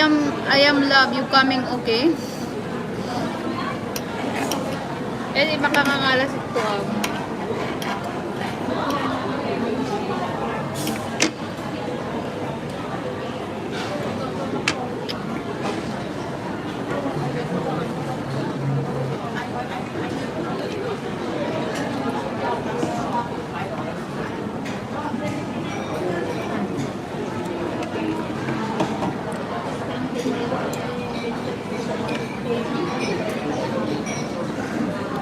I am love, you coming okay? Eh, makakangala si Tuam.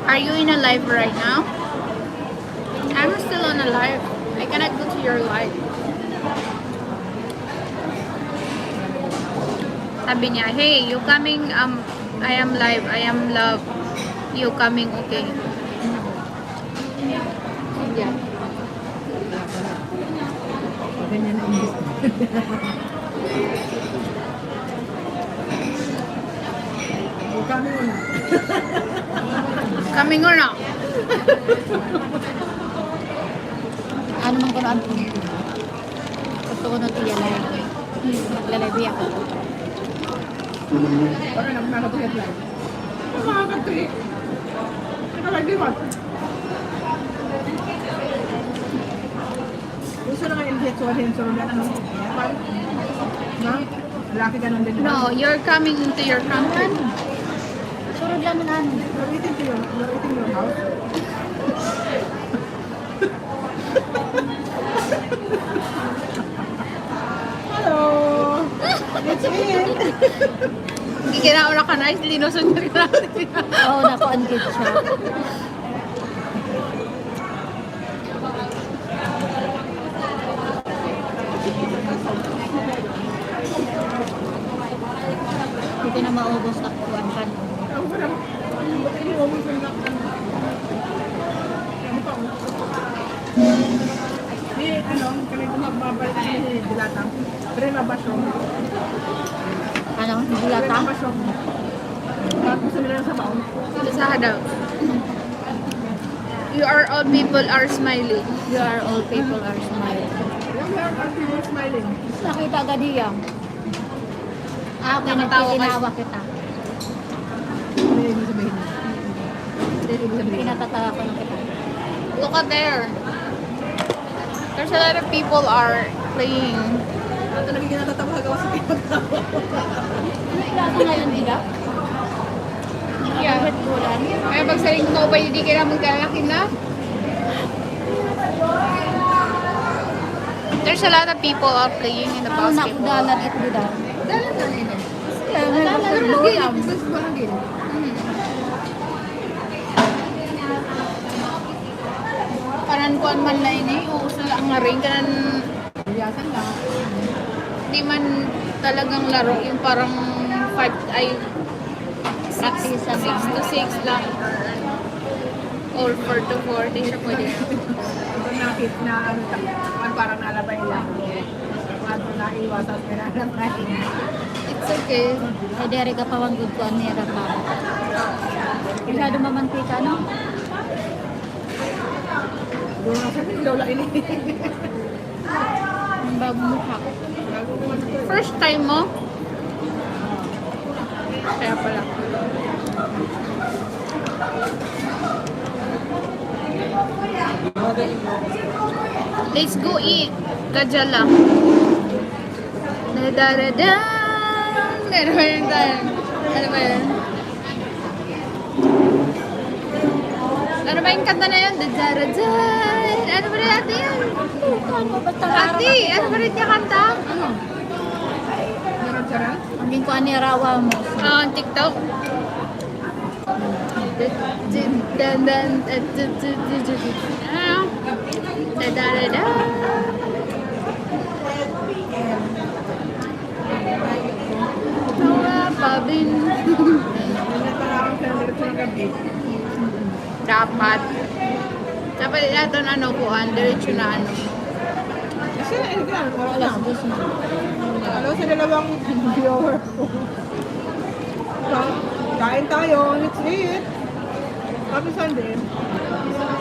Are you in a live right now? I'm still on a live. I cannot go to your live. Sabi niya, hey, you coming, I am live, I am love. You coming, okay? Yeah. Ganyan na English. Kami una. Coming or not? Ano man ko na ang gusto ko na tiyalay. Maglalagay ako. Baka nakakatulit lang. Makakatulit. Nakalagay mo. Gusto na kayo i-get so rin. So, ano? Na? Laki ka nang din. No, you're coming into your country. Surod lang na ano. You're eating your house. Hello! It's it! Hindi kinauna ka na, linusun niya rin natin. Oo, nako-engage siya. Hindi ko na maubos ako ang kan. Ang sarap. Ba't ini mo mo sa nak? Di, ano, kami kumababalik ni Dilatang. Pero mabasyo. Ano? Bulata? Mabasyo. Bakit gusto nila sa baon? Sa hadaw. You are all people are smiling. You are all people are smiling. Yung are people smiling. Nakita ka diya. Ah, okay, Nakatawa ka. nagtitinawa kita. Hindi ibig sabihin. Hindi ibig sabihin. Pinatatawa ko ng kita. Look at there. There's a lot of people are playing. Ano talaga ginatatawa gawa sa pinagtawa? Wala ka ngayon, Dida? Yeah. Kahit bulan. Kaya pag saling mo pa, hindi ka na maglalaki na. There's a lot of people are playing in the Ano na ako basketball. dalan ito, Dida? Dalan na rin. Dalan na Bolam. Gusto ko lang din. Kanan kuan man na ini, uso lang nga rin. Kanan, Biyasan lang. di man talagang laro. Yung parang 5, ay, Practice 6 lang. to 6 lang. Or 4 to 4. Di siya pwede. Ito nakit na ano parang nalabay lang. Ano na iwasan pinanapay. It's okay. Ay, dere ka pawang good ko ang nira pa. Masyado mamantika, no? Doon na sa lola ini. Ang bagong mukha. First time mo? Kaya pala. Let's go eat. Kadya lang. Da-da-da-da. Ano ba yun tayo? Ano ba yun? Ano ba yung kanta na yun? Da-da-da-da. Ano ba rin ate yun? Ano ba basta Ate, ano ba rin niya kanta? Ano? Sarap-sarap. Ang ko ani rawa mo. TikTok. Da-da-da-da. Tawa pa din. Nagparang sa diretso ng gabi. Dapat. Dapat natin ano kuhan, diretso na ano. Kasi ano ka, wala Alas lang. 2 na. Hello sa dalawang viewer ko. Kain tayo, let's eat. Happy Sunday.